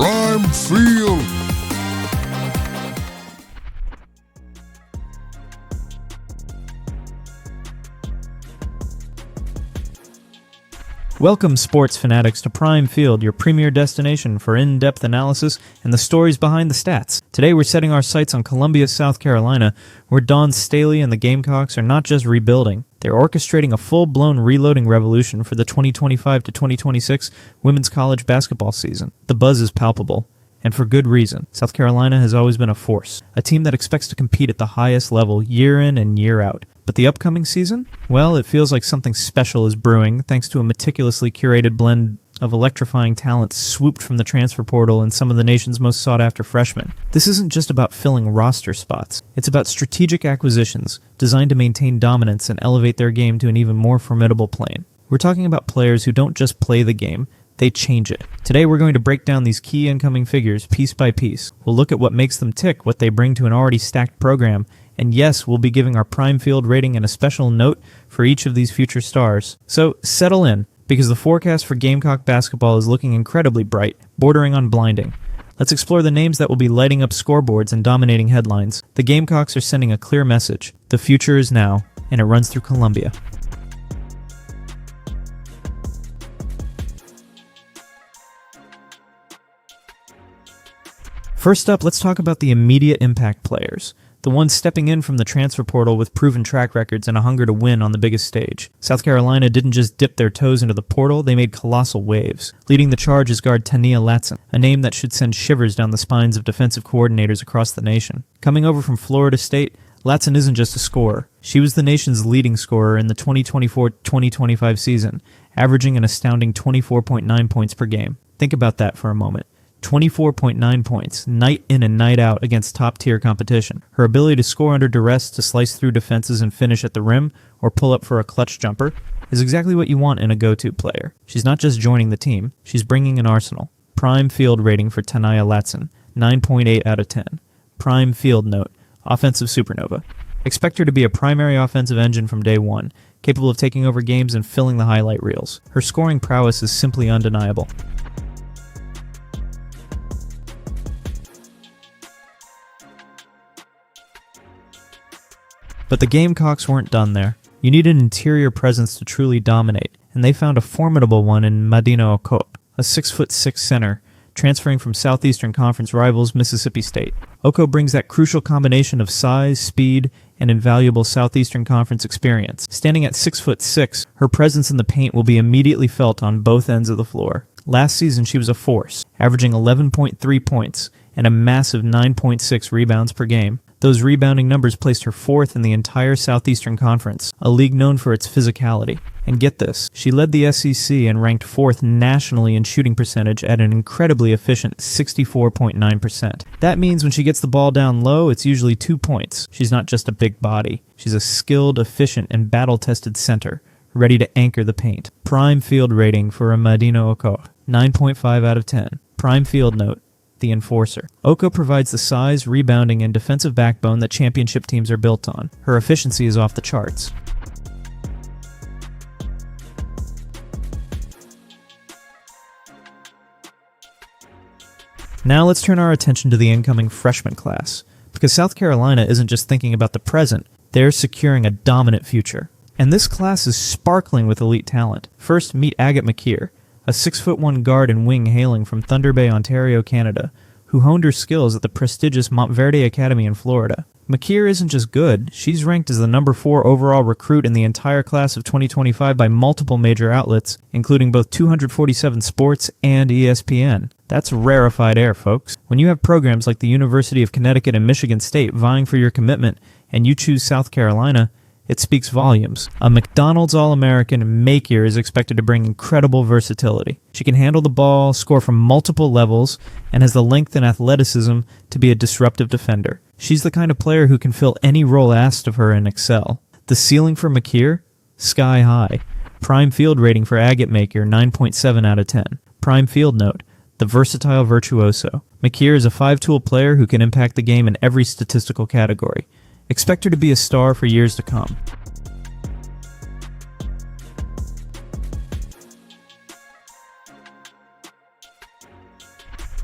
Prime Field. Welcome, sports fanatics, to Prime Field, your premier destination for in-depth analysis and the stories behind the stats. Today we're setting our sights on Columbia, South Carolina, where Dawn Staley and the Gamecocks are not just rebuilding, they're orchestrating a full-blown reloading revolution for the 2025 to 2026 women's college basketball season. The buzz is palpable, and for good reason. South Carolina has always been a force, a team that expects to compete at the highest level year in and year out. But the upcoming season? Well, it feels like something special is brewing thanks to a meticulously curated blend of electrifying talent swooped from the transfer portal and some of the nation's most sought-after freshmen. This isn't just about filling roster spots. It's about strategic acquisitions designed to maintain dominance and elevate their game to an even more formidable plane. We're talking about players who don't just play the game, they change it. Today we're going to break down these key incoming figures piece by piece. We'll look at what makes them tick, what they bring to an already stacked program, and yes, we'll be giving our Prime Field rating and a special note for each of these future stars. So settle in, because the forecast for Gamecock basketball is looking incredibly bright, bordering on blinding. Let's explore the names that will be lighting up scoreboards and dominating headlines. The Gamecocks are sending a clear message. The future is now, and it runs through Columbia. First up, let's talk about the immediate impact players. The ones stepping in from the transfer portal with proven track records and a hunger to win on the biggest stage. South Carolina didn't just dip their toes into the portal, they made colossal waves. Leading the charge is guard Ta'Niya Latson, a name that should send shivers down the spines of defensive coordinators across the nation. Coming over from Florida State, Latson isn't just a scorer. She was the nation's leading scorer in the 2024-2025 season, averaging an astounding 24.9 points per game. Think about that for a moment. 24.9 points, night in and night out against top-tier competition. Her ability to score under duress, to slice through defenses and finish at the rim, or pull up for a clutch jumper, is exactly what you want in a go-to player. She's not just joining the team, she's bringing an arsenal. Prime Field rating for Ta'Niya Latson, 9.8 out of 10. Prime Field note, offensive supernova. Expect her to be a primary offensive engine from day one, capable of taking over games and filling the highlight reels. Her scoring prowess is simply undeniable. But the Gamecocks weren't done there. You need an interior presence to truly dominate, and they found a formidable one in Madina Okot, a 6'6" center, transferring from Southeastern Conference rivals Mississippi State. Oko brings that crucial combination of size, speed, and invaluable Southeastern Conference experience. Standing at 6'6", her presence in the paint will be immediately felt on both ends of the floor. Last season she was a force, averaging 11.3 points and a massive 9.6 rebounds per game. Those rebounding numbers placed her fourth in the entire Southeastern Conference, a league known for its physicality. And get this, she led the SEC and ranked fourth nationally in shooting percentage at an incredibly efficient 64.9%. That means when she gets the ball down low, it's usually 2 points. She's not just a big body. She's a skilled, efficient, and battle-tested center, ready to anchor the paint. Prime Field rating for a Madina Oko, 9.5 out of 10. Prime Field note, the enforcer. Oko provides the size, rebounding, and defensive backbone that championship teams are built on. Her efficiency is off the charts. Now let's turn our attention to the incoming freshman class, because South Carolina isn't just thinking about the present, they're securing a dominant future. And this class is sparkling with elite talent. First, meet Agot Makeer, a 6'1" guard and wing hailing from Thunder Bay, Ontario, Canada, who honed her skills at the prestigious Montverde Academy in Florida. Makir isn't just good, she's ranked as the number 4 overall recruit in the entire class of 2025 by multiple major outlets, including both 247 Sports and ESPN. That's rarefied air, folks. When you have programs like the University of Connecticut and Michigan State vying for your commitment, and you choose South Carolina, it speaks volumes. A McDonald's All-American, Makeer is expected to bring incredible versatility. She can handle the ball, score from multiple levels, and has the length and athleticism to be a disruptive defender. She's the kind of player who can fill any role asked of her and excel. The ceiling for Makeer? Sky high. Prime Field rating for Agot Makeer, 9.7 out of 10. Prime Field note, the versatile virtuoso. Makeer is a 5-tool player who can impact the game in every statistical category. Expect her to be a star for years to come.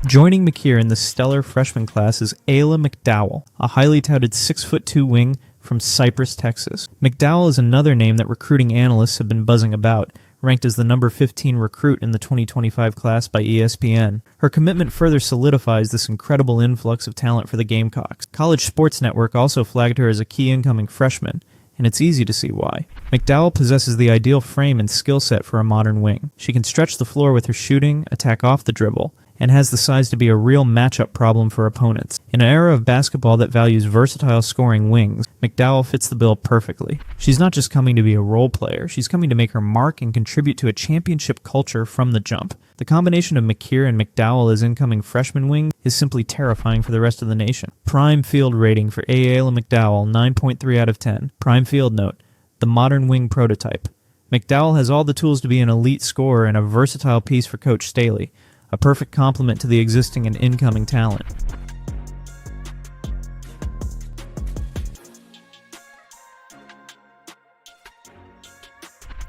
Joining Makir in the stellar freshman class is Ayla McDowell, a highly touted 6'2" wing from Cypress, Texas. McDowell is another name that recruiting analysts have been buzzing about, ranked as the number 15 recruit in the 2025 class by ESPN. Her commitment further solidifies this incredible influx of talent for the Gamecocks. College Sports Network also flagged her as a key incoming freshman, and it's easy to see why. McDowell possesses the ideal frame and skill set for a modern wing. She can stretch the floor with her shooting, attack off the dribble, and has the size to be a real matchup problem for opponents. In an era of basketball that values versatile scoring wings, McDowell fits the bill perfectly. She's not just coming to be a role player, she's coming to make her mark and contribute to a championship culture from the jump. The combination of Makir and McDowell as incoming freshman wing is simply terrifying for the rest of the nation. Prime field rating for Ayla McDowell, 9.3 out of 10. Prime field note, the modern wing prototype. McDowell has all the tools to be an elite scorer and a versatile piece for Coach Staley, a perfect complement to the existing and incoming talent.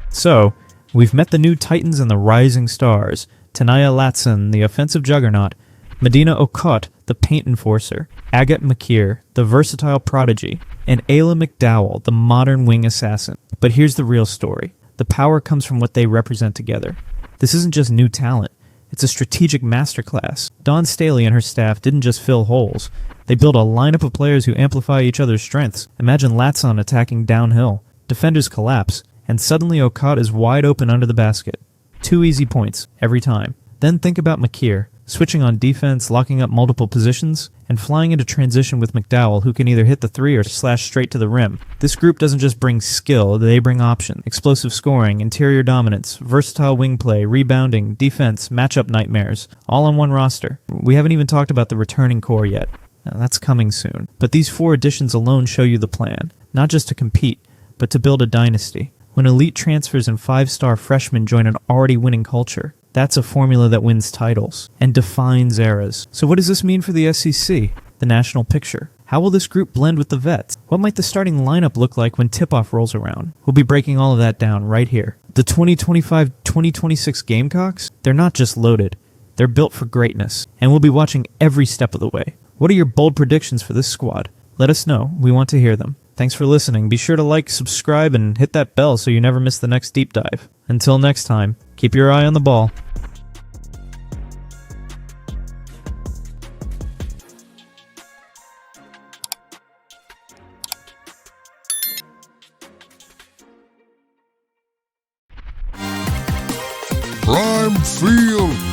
So, we've met the new titans and the rising stars, Ta'Niya Latson, the offensive juggernaut, Madina Okot, the paint enforcer, Agot Makeer, the versatile prodigy, and Ayla McDowell, the modern wing assassin. But here's the real story. The power comes from what they represent together. This isn't just new talent. It's a strategic masterclass. Dawn Staley and her staff didn't just fill holes. They built a lineup of players who amplify each other's strengths. Imagine Latson attacking downhill. Defenders collapse, and suddenly Okot is wide open under the basket. 2 easy points, every time. Then think about Makir, switching on defense, locking up multiple positions, and flying into transition with McDowell, who can either hit the three or slash straight to the rim. This group doesn't just bring skill, they bring option, explosive scoring, interior dominance, versatile wing play, rebounding, defense, matchup nightmares, all on one roster. We haven't even talked about the returning core yet. Now, that's coming soon. But these 4 additions alone show you the plan, not just to compete, but to build a dynasty. When elite transfers and 5-star freshmen join an already winning culture, that's a formula that wins titles and defines eras. So what does this mean for the SEC, the national picture? How will this group blend with the vets? What might the starting lineup look like when tip-off rolls around? We'll be breaking all of that down right here. The 2025-2026 Gamecocks, they're not just loaded. They're built for greatness, and we'll be watching every step of the way. What are your bold predictions for this squad? Let us know. We want to hear them. Thanks for listening. Be sure to like, subscribe, and hit that bell so you never miss the next deep dive. Until next time, keep your eye on the ball. Prime Field.